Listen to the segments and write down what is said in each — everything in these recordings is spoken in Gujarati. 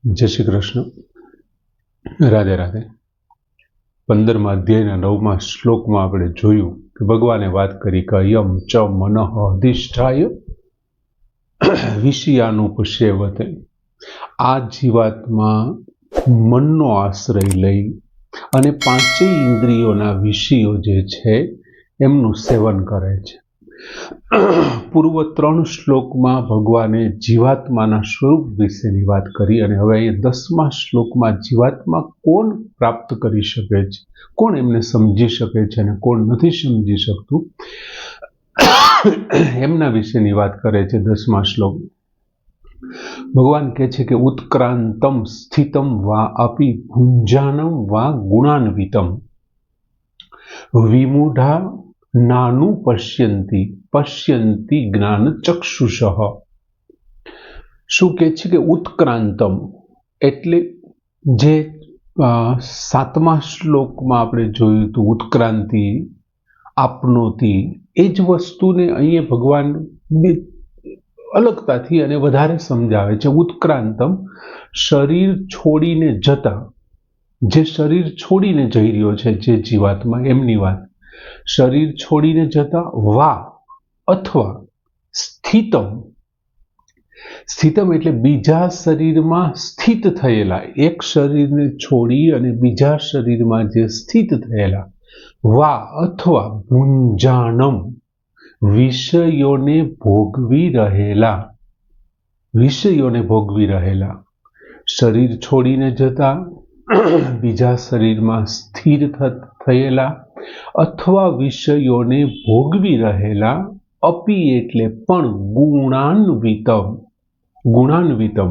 જય શ્રી કૃષ્ણ. રાધે રાધે. 15મા અધ્યાયના 9મા શ્લોકમાં આપણે જોયું કે ભગવાને વાત કરી કે અયમ ચ મનઃ અધિષ્ઠાય વિષયાનુપસેવતે. આ જીવાત્મા મનનો આશ્રય લઈ અને પાંચેય ઇન્દ્રિયોના વિષયો જે છે એમનું સેવન કરે છે. પૂર્વ 3 શ્લોકમાં ભગવાને જીવાત્માના સ્વરૂપ વિશેની વાત કરી અને હવે અહીં 10મા શ્લોકમાં જીવાત્મા કોણ પ્રાપ્ત કરી શકે છે, કોણ એમને સમજી શકે છે અને કોણ નથી સમજી શકતું, એમના વિશેની વાત કરે છે. 10મા શ્લોક ભગવાન કહે છે કે ઉત્ક્રાંતમ સ્થિતમ વા અપી ભુંજાનમ વા ગુણાન્વિતમ વિમૂઢા નાનું પશ્યંતિ જ્ઞાન ચક્ષુષ. શું કહે છે કે ઉત્ક્રાંતમ એટલે જે 7મા શ્લોકમાં આપણે જોયું હતું ઉત્ક્રાંતિ, આપનોતિ, એ જ વસ્તુને અહીંયા ભગવાન અલગતાથી અને વધારે સમજાવે છે. ઉત્ક્રાંતમ શરીર છોડીને જતા, જે શરીર છોડીને જઈ રહ્યો છે જે જીવાત્મા, એમની વાત. શરીર છોડીને જતા વા અથવા સ્થિતમ, સ્થિતમ એટલે બીજા શરીરમાં સ્થિત થયેલા, એક શરીરને છોડી અને બીજા શરીરમાં જે સ્થિત થયેલા, વા અથવા ભુંજાનમ વિષયોને ભોગવી રહેલા, શરીર છોડીને જતા બીજા શરીરમાં સ્થિર થયેલા અથવા વિષયોને ભોગવી રહેલા, અપી એટલે પણ ગુણાન્વિતમ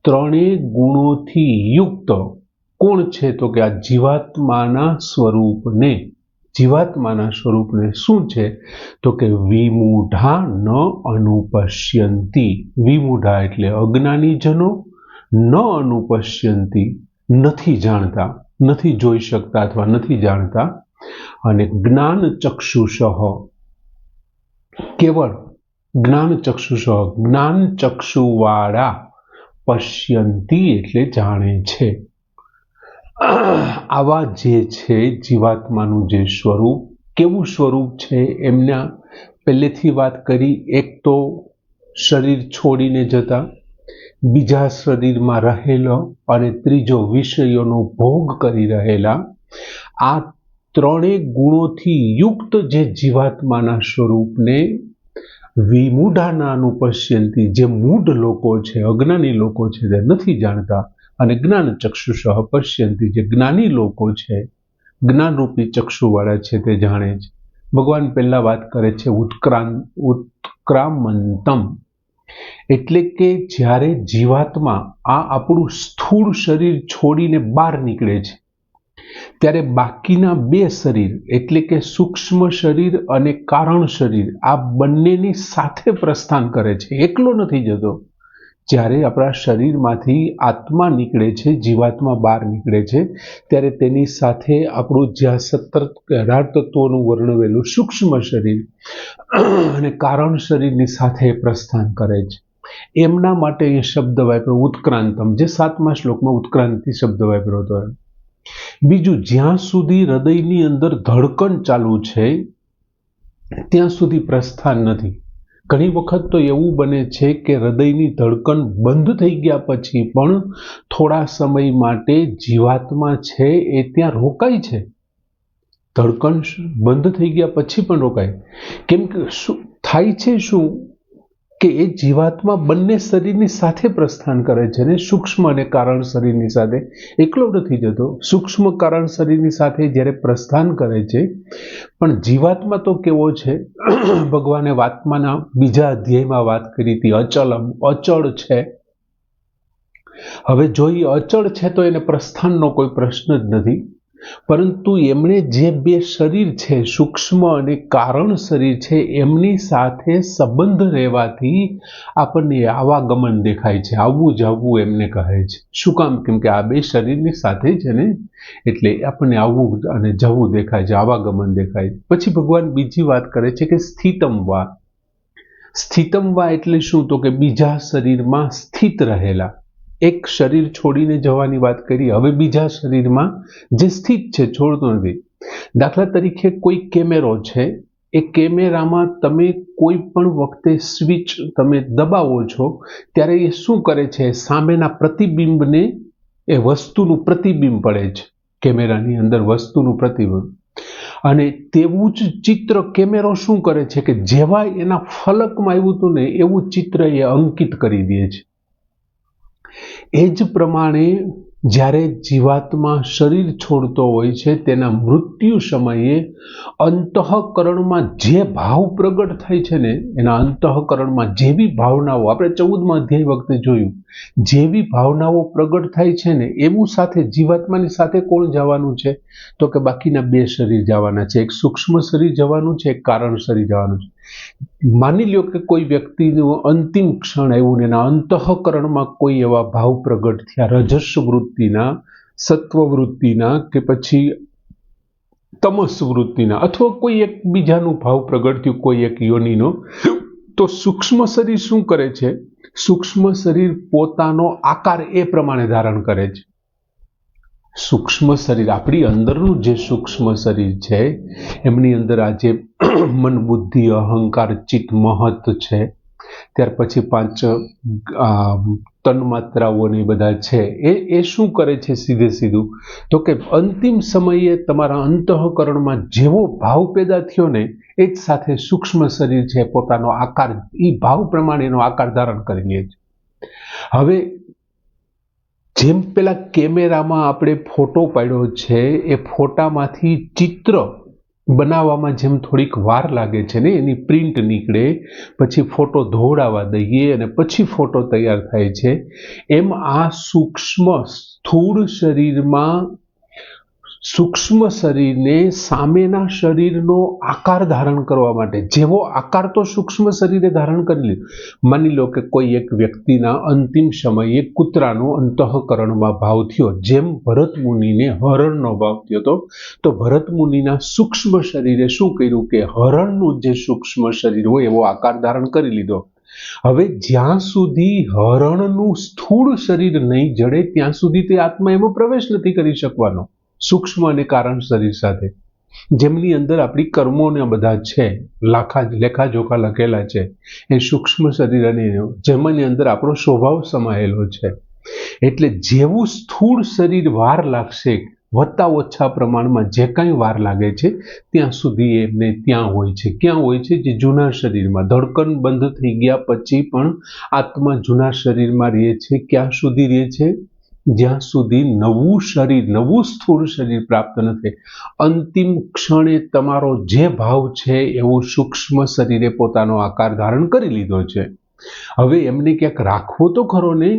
ત્રણેય ગુણોથી યુક્ત. કોણ છે તો કે આ જીવાત્માના સ્વરૂપને શું છે તો કે વિમૂઢા ન અનુપશ્યંતિ. વિમૂઢા એટલે અજ્ઞાનીજનો, ન અનુપશ્યંતિ નથી જાણતા, નથી જોઈ શકતા અથવા નથી જાણતા, અને જ્ઞાન ચક્ષુષ કેવળ જ્ઞાન ચક્ષુવાળા પશ્યંતિ એટલે જાણે છે. આવા જે છે જીવાત્માનું જે સ્વરૂપ, કેવું સ્વરૂપ છે એમના પહેલેથી વાત કરી. એક તો શરીર છોડીને જતા, બીજા શરીરમાં રહેલો અને ત્રીજો વિષયોનો ભોગ કરી રહેલા. આ ત્રણેય ગુણોથી યુક્ત જે જીવાત્માના સ્વરૂપને વિમૂઢાના અનુપશ્યંતિ, જે મૂઢ લોકો છે, અજ્ઞાની લોકો છે તે નથી જાણતા, અને જ્ઞાન ચક્ષુષ પશ્યંતિ, જે જ્ઞાની લોકો છે, જ્ઞાનરૂપી ચક્ષુવાળા છે તે જાણે છે. ભગવાન પહેલા વાત કરે છે ઉત્ક્રામંતમ એટલે કે જ્યારે જીવાત્મા આ આપણું સ્થૂળ શરીર છોડીને બહાર નીકળે છે ત્યારે બાકીના 2 શરીર એટલે કે સૂક્ષ્મ શરીર અને કારણ શરીર, આ બંનેની સાથે પ્રસ્થાન કરે છે, એકલો નથી જતો. જ્યારે આપણા શરીરમાંથી આત્મા નીકળે છે, જીવાત્મા બહાર નીકળે છે, ત્યારે તેની સાથે આપણું જ્યાં 18 તત્વોનું વર્ણવેલું સૂક્ષ્મ શરીર અને કારણ શરીરની સાથે પ્રસ્થાન કરે છે. એમના માટે એ શબ્દ વાપર્યો ઉત્ક્રાંતમ, જે 7મા શ્લોકમાં ઉત્ક્રાંતિ શબ્દ વાપર્યો હતો. બીજું, જ્યાં સુધી હૃદયની અંદર ધડકન ચાલુ છે ત્યાં સુધી પ્રસ્થાન નથી. ઘણી વખત તો એવું બને છે કે હૃદયની ધડકન બંધ થઈ ગયા પછી પણ થોડા સમય માટે જીવાત્મા છે એ ત્યાં રોકાય છે. ધડકન બંધ થઈ ગયા પછી પણ રોકાય. કેમ કે શું થાય છે, શું કે એ જીવાત્મા બંને શરીરની સાથે પ્રસ્થાન કરે છે ને, સૂક્ષ્મ અને કારણ શરીરની સાથે એકલો નથી જતો. સૂક્ષ્મ કારણ શરીરની સાથે જ્યારે પ્રસ્થાન કરે છે, પણ જીવાત્મા તો કેવો છે, ભગવાને વાત્માના બીજા અધ્યાયમાં વાત કરી હતી, અચળ છે. હવે જો એ અચળ છે તો એને પ્રસ્થાનનો કોઈ પ્રશ્ન જ નથી. પરંતુ એમણે જે 2 શરીર છે, સૂક્ષ્મ અને કારણ શરીર છે, એમની સાથે સંબંધ રહેવાથી આપણને આવાગમન દેખાય છે, આવવું જવું એમને કહે છે. શું કામ? કેમ કે આ 2 શરીરની સાથે છે ને, એટલે આપણને આવવું અને જવું દેખાય છે, આવાગમન દેખાય છે. પછી ભગવાન બીજી વાત કરે છે કે સ્થિતમ વા એટલે શું તો કે બીજા શરીરમાં સ્થિત રહેલા, એક શરીર છોડીને જવાની વાત કરી, હવે બીજા શરીરમાં જે સ્થિત છે, છોડતો નથી. દાખલા તરીકે કોઈ કેમેરો છે, એ કેમેરામાં તમે કોઈ પણ વખતે સ્વિચ તમે દબાવો છો ત્યારે એ શું કરે છે, સામેના પ્રતિબિંબને એ વસ્તુનું પ્રતિબિંબ પડે છે, કેમેરાની અંદર વસ્તુનું પ્રતિબિંબ. અને તેવું જ ચિત્ર કેમેરો શું કરે છે કે જેવા એના ફલકમાં આવ્યું હતું ને એવું ચિત્ર એ અંકિત કરી દે છે. એ જ પ્રમાણે જ્યારે જીવાત્મા શરીર છોડતો હોય છે તેના મૃત્યુ સમયે અંતઃકરણમાં જે ભાવ પ્રગટ થાય છે ને, એના અંતઃકરણમાં જેવી ભાવનાઓ, આપણે 14મા અધ્યાય વખતે જોયું, જેવી ભાવનાઓ પ્રગટ થાય છે ને એવું સાથે જીવાત્માની સાથે કોણ જવાનું છે, તો કે બાકીના બે શરીર જવાના છે. એક સૂક્ષ્મ શરીર જવાનું છે, એક કારણ શરીર જવાનું છે. માની લ્યો કે કોઈ વ્યક્તિનું અંતિમ ક્ષણ આવ્યું ને એના અંતઃકરણમાં કોઈ એવા ભાવ પ્રગટ થયા, રજસ વૃત્તિના, સત્વ વૃત્તિના, કે પછી તમસ વૃત્તિના, અથવા કોઈ એક બીજાનું ભાવ પ્રગટ થયું, કોઈ એક યોનિનો, તો સૂક્ષ્મ શરીર શું કરે છે, સૂક્ષ્મ શરીર પોતાનો આકાર એ પ્રમાણે ધારણ કરે છે. સૂક્ષ્મ શરીર, આપણી અંદરનું જે સૂક્ષ્મ શરીર છે એમની અંદર આ જે મન, બુદ્ધિ, અહંકાર, ચિત્ત, મહત છે, ત્યાર પછી 5 તન્માત્રાઓ ને બધા છે, એ શું કરે છે સીધે સીધું, તો કે અંતિમ સમયે તમારા અંતઃકરણમાં જેવો ભાવ પેદા થયો ને એ જ સાથે સૂક્ષ્મ શરીર છે પોતાનો આકાર, એ ભાવ પ્રમાણેનો આકાર ધારણ કરી લે છે. હવે જેમ પેલા કેમેરામાં આપણે ફોટો પાડ્યો છે, એ ફોટામાંથી ચિત્ર બનાવવામાં જેમ થોડીક વાર લાગે છે ને, એની પ્રિન્ટ નીકળે, પછી ફોટો ધોવડાવવા દઈએ અને પછી ફોટો તૈયાર થાય છે, એમ આ સૂક્ષ્મ સ્થૂળ શરીરમાં સૂક્ષ્મ શરીરને સામેના શરીરનો આકાર ધારણ કરવા માટે, જેવો આકાર તો સૂક્ષ્મ શરીરે ધારણ કરી લીધો. માની લો કે કોઈ એક વ્યક્તિના અંતિમ સમયે કૂતરાનો અંતઃકરણમાં ભાવ થયો, જેમ ભરત મુનિને હરણનો ભાવ થયો હતો, તો ભરત મુનિના સૂક્ષ્મ શરીરે શું કર્યું કે હરણનું જે સૂક્ષ્મ શરીર હોય એવો આકાર ધારણ કરી લીધો. હવે જ્યાં સુધી હરણનું સ્થૂળ શરીર નહીં જડે ત્યાં સુધી તે આત્મા એમાં પ્રવેશ નથી કરી શકવાનો, સૂક્ષ્મ અને કારણ શરીર સાથે, જેમની અંદર આપણી કર્મોને બધા છે, લેખાજોખા લખેલા છે, એ સૂક્ષ્મ શરીર અને જેમની અંદર આપણો સ્વભાવ સમાયેલો છે. એટલે જેવું સ્થૂળ શરીર વાર લાગશે, વત્તા ઓછા પ્રમાણમાં જે કાંઈ વાર લાગે છે ત્યાં સુધી એમને ત્યાં હોય છે. ક્યાં હોય છે? જે જૂના શરીરમાં. ધડકન બંધ થઈ ગયા પછી પણ આત્મા જૂના શરીરમાં રહે છે. ક્યાં સુધી રહે છે? જ્યાં સુધી નવું શરીર, નવું સ્થૂળ શરીર પ્રાપ્ત નથી. અંતિમ ક્ષણે તમારો જે ભાવ છે એવું સૂક્ષ્મ શરીરે પોતાનો આકાર ધારણ કરી લીધો છે. હવે એમને ક્યાંક રાખવો તો ખરો ને,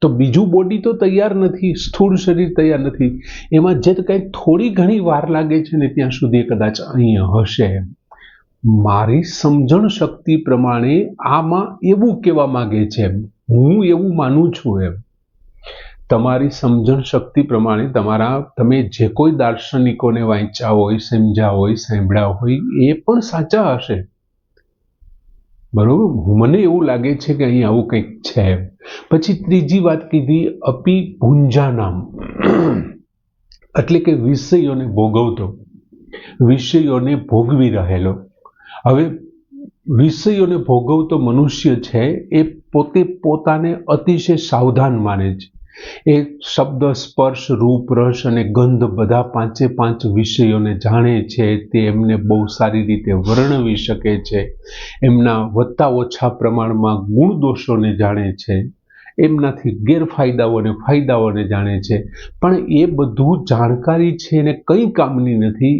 તો બીજું બોડી તો તૈયાર નથી, સ્થૂળ શરીર તૈયાર નથી, એમાં જે કંઈ થોડી ઘણી વાર લાગે છે ને ત્યાં સુધી કદાચ અહીંયા હશે. મારી સમજણ શક્તિ પ્રમાણે આમાં એવું કહેવા માંગે છે, હું એવું માનું છું. એમ તમારી સમજણ શક્તિ પ્રમાણે તમે જે કોઈ દાર્શનિકોને વાંચ્યા હોય, સમજ્યા હોય, સાંભળ્યા હોય, એ પણ સાચા હશે, બરોબર? મને એવું લાગે છે કે અહીં આવું કંઈક છે. પછી ત્રીજી વાત કીધી, અપી ભુંજાનામ, એટલે કે વિષયોને ભોગવતો, વિષયોને ભોગવી રહેલો. હવે વિષયોને ભોગવતો મનુષ્ય છે એ પોતાને અતિશય સાવધાન માને છે. એ શબ્દ, સ્પર્શ, રૂપ, રસ અને ગંધ બધા 5 વિષયોને જાણે છે. તે એમને બહુ સારી રીતે વર્ણવી શકે છે. એમના વત્તા ઓછા પ્રમાણમાં ગુણ દોષોને જાણે છે. એમનાથી ગેરફાયદાઓ અને ફાયદાઓને જાણે છે. પણ એ બધું જાણકારી છે એને કંઈ કામની નથી.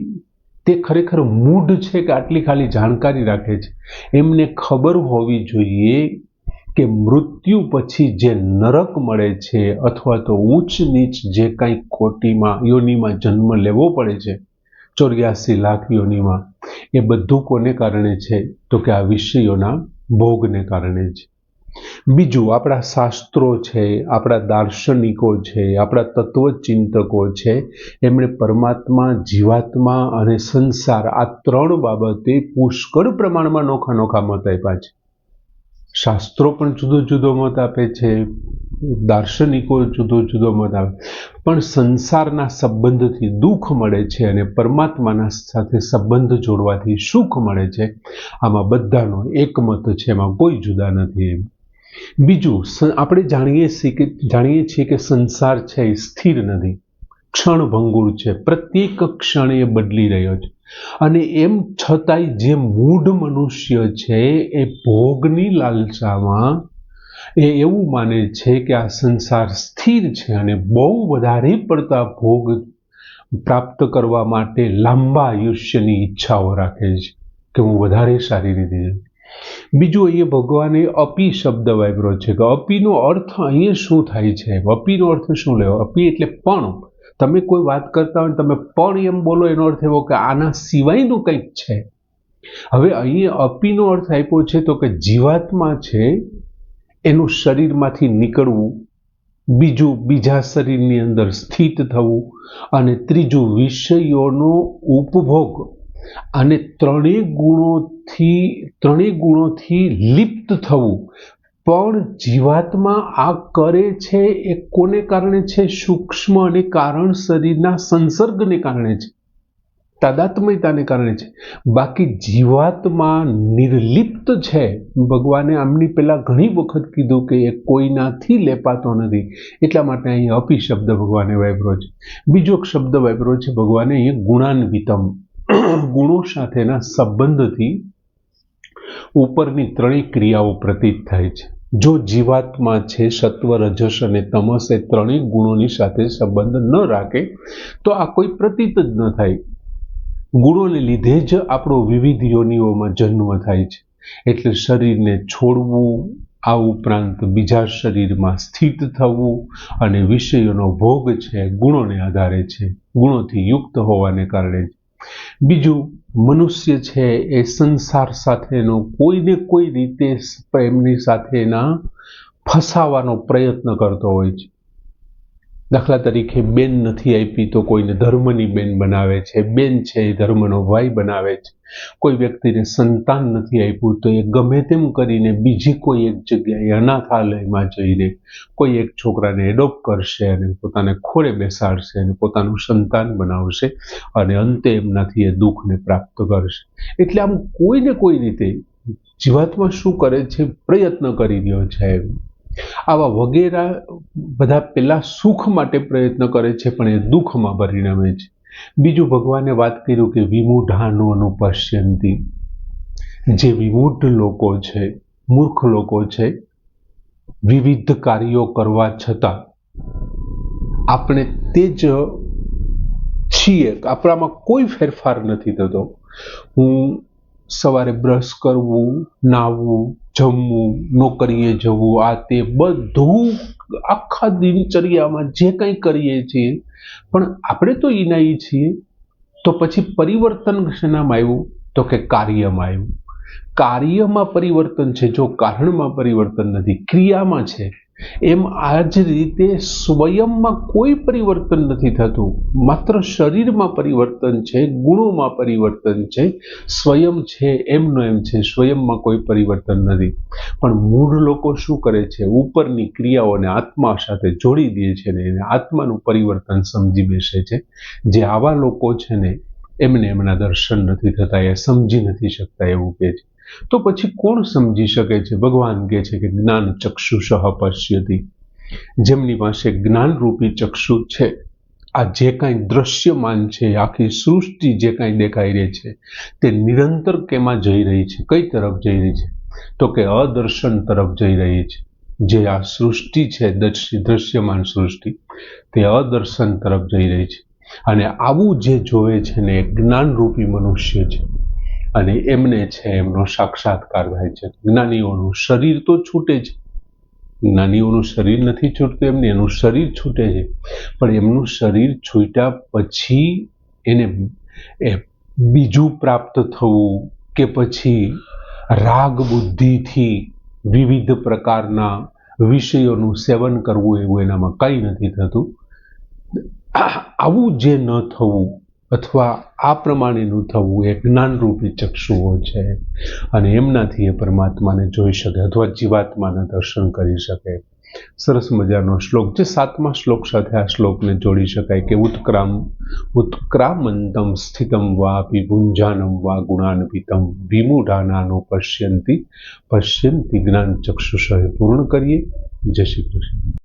તે ખરેખર મૂઢ છે કે આટલી ખાલી જાણકારી રાખે છે. એમને ખબર હોવી જોઈએ કે મૃત્યુ પછી જે નરક મળે છે અથવા તો ઊંચ નીચ જે કંઈ કોટીમાં યોનિમાં જન્મ લેવો પડે છે, 84 લાખ યોનિમાં, એ બધું કોને કારણે છે? તો કે આ વિષયોના ભોગને કારણે છે. બીજું, આપણા શાસ્ત્રો છે, આપણા દાર્શનિકો છે, આપણા તત્વચિંતકો છે, એમણે પરમાત્મા, જીવાત્મા અને સંસાર આ 3 બાબતે પુષ્કળ પ્રમાણમાં નોખા મત આપ્યા છે. શાસ્ત્રો પણ જુદો જુદો મત આપે છે, દાર્શનિકો જુદો જુદો મત આવે, પણ સંસારના સંબંધથી દુઃખ મળે છે અને પરમાત્માના સાથે સંબંધ જોડવાથી સુખ મળે છે. આમાં બધાનો એકમત છે, એમાં કોઈ જુદા નથી. બીજું, આપણે જાણીએ છીએ કે સંસાર છે એ સ્થિર નથી, ક્ષણભંગુર છે, પ્રત્યેક ક્ષણે બદલી રહ્યો છે. અને એમ છતાંય જે મૂઢ મનુષ્ય છે એ ભોગની લાલસામાં એવું માને છે કે આ સંસાર સ્થિર છે અને બહુ વધારે પડતા ભોગ પ્રાપ્ત કરવા માટે લાંબા આયુષ્યની ઈચ્છાઓ રાખે છે કે હું વધારે સારી રીતે. બીજું, અહીંયા ભગવાને અપી શબ્દ વાપર્યો છે કે અપીનો અર્થ અહીંયા શું થાય છે? અપીનો અર્થ શું લેવો? અપી એટલે પણ. તમે કોઈ વાત કરતા હોય તમે પણ એમ બોલો, એનો અર્થ એવો કે આના સિવાયનું કંઈક છે. હવે અહીંયા અપીનો અર્થ આપ્યો છે તો કે જીવાત્મા છે એનું શરીરમાંથી નીકળવું, બીજું બીજા શરીરની અંદર સ્થિત થવું, અને ત્રીજું વિષયોનો ઉપભોગ, અને ત્રણેય ગુણોથી લિપ્ત થવું. પણ જીવાત્મા આ કરે છે એ કોને કારણે છે? સૂક્ષ્મ અને કારણ શરીરના સંસર્ગને કારણે છે, તાદાત્મ્યતાને કારણે છે. બાકી જીવાત્મા નિર્લિપ્ત છે. ભગવાને આમની પહેલા ઘણી વખત કીધું કે એ કોઈનાથી લેપાતો નથી, એટલા માટે અહીં અપી શબ્દ ભગવાને વાપર્યો છે. બીજો શબ્દ વાપર્યો છે ભગવાને અહીં ગુણાન્વિતમ, ગુણો સાથેના સંબંધથી ઉપરની ત્રણેય ક્રિયાઓ પ્રતીત થાય છે. જો જીવાત્મા છે સત્વ, રજસ અને તમસ એ ત્રણેય ગુણોની સાથે સંબંધ ન રાખે તો આ કોઈ પ્રતીત જ ન થાય. ગુણોને લીધે જ આપણો વિવિધ યોનિઓમાં જન્મ થાય છે. એટલે શરીરને છોડવું, આ ઉપરાંત બીજા શરીરમાં સ્થિત થવું અને વિષયોનો ભોગ છે ગુણોને આધારે છે, ગુણોથી યુક્ત હોવાને કારણે. બીજું, મનુષ્ય છે એ સંસાર સાથેનો કોઈને કોઈ રીતે એમની સાથેના ફસાવાનો પ્રયત્ન કરતો હોય છે. દાખલા તરીકે બેન નથી આપી તો કોઈને ધર્મની બેન બનાવે છે, બેન છે એ ધર્મનો ભાઈ બનાવે છે. કોઈ વ્યક્તિને સંતાન નથી આપ્યું તો એ ગમે તેમ કરીને બીજી કોઈ એક જગ્યાએ અનાથાલયમાં જઈને કોઈ એક છોકરાને એડોપ્ટ કરશે અને પોતાને ખોળે બેસાડશે અને પોતાનું સંતાન બનાવશે અને અંતે એમનાથી એ દુઃખને પ્રાપ્ત કરશે. એટલે આમ કોઈને કોઈ રીતે જીવાત્મા શું કરે છે? પ્રયત્ન કરી રહ્યો છે. આવા વગેરે બધા પેલા સુખ માટે પ્રયત્ન કરે છે પણ એ દુઃખમાં પરિણમે છે. બીજું, ભગવાને વાત કર્યું કે વિમૂઢાનો અનુપશ્યંતિ, જે વિમૂઢ લોકો છે, મૂર્ખ લોકો છે, વિવિધ કાર્યો કરવા છતાં આપણે તે જ છીએ, આપણામાં કોઈ ફેરફાર નથી થતો. હું સવારે બ્રશ કરવું, નાહવું, જમવું, નોકરીએ જવું, આ તે બધું આખા દિનચર્યામાં જે કંઈ કરીએ છીએ પણ આપણે તો ઈનાઈ છીએ. તો પછી પરિવર્તન શેનામાં આવ્યું? તો કે કાર્યમાં આવ્યું. કાર્યમાં પરિવર્તન છે, જો કારણમાં પરિવર્તન નથી, ક્રિયામાં છે. એમ આ જ રીતે સ્વયંમાં કોઈ પરિવર્તન નથી થતું, માત્ર શરીરમાં પરિવર્તન છે, ગુણોમાં પરિવર્તન છે, સ્વયં છે એમનો એમ છે, સ્વયંમાં કોઈ પરિવર્તન નથી. પણ મૂળ લોકો શું કરે છે? ઉપરની ક્રિયાઓને આત્મા સાથે જોડી દે છે ને એને આત્માનું પરિવર્તન સમજી બેસે છે. જે આવા લોકો છે ને એમને એમના દર્શન નથી થતા, એ સમજી નથી શકતા એવું કહે છે. તો પછી કોણ સમજી શકે છે? ભગવાન કહે છે કે જ્ઞાન ચક્ષુષ પશ્યતિ, જેમની પાસે જ્ઞાનરૂપી ચક્ષુ છે, આ જે કાંઈ દ્રશ્યમાન છે, આખી સૃષ્ટિ જે કાંઈ દેખાઈ રહી છે તે નિરંતર કેમાં જઈ રહી છે? કઈ તરફ જઈ રહી છે? તો કે અદર્શન તરફ જઈ રહી છે. જે આ સૃષ્ટિ છે, દ્રશ્યમાન સૃષ્ટિ, તે અદર્શન તરફ જઈ રહી છે. અને આવું જે જોવે છે ને એ જ્ઞાનરૂપી મનુષ્ય છે અને એમને છે એમનો સાક્ષાત્કાર થાય છે. જ્ઞાનીઓનું શરીર તો છૂટે છે, જ્ઞાનીઓનું શરીર નથી છૂટતું, એમને એનું શરીર છૂટે છે, પણ એમનું શરીર છૂટ્યા પછી એને બીજું પ્રાપ્ત થવું કે પછી રાગ બુદ્ધિથી વિવિધ પ્રકારના વિષયોનું સેવન કરવું, એવું એનામાં કંઈ નથી થતું. આવું જે ન થવું અથવા આ પ્રમાણેનું થવું એ જ્ઞાનરૂપી ચક્ષુઓ છે અને એમનાથી એ પરમાત્માને જોઈ શકે અથવા જીવાત્માના દર્શન કરી શકે. સરસ મજાનો શ્લોક છે. 7મા શ્લોક સાથે આ શ્લોકને જોડી શકાય કે ઉત્ક્રામંતમ સ્થિતમ વાપી ભુંજાનમ વા ગુણાન્વિતમ વિમૂઢાનાનો પશ્યંતિ જ્ઞાન ચક્ષુષ. પૂર્ણ કરીએ. જય શ્રી કૃષ્ણ.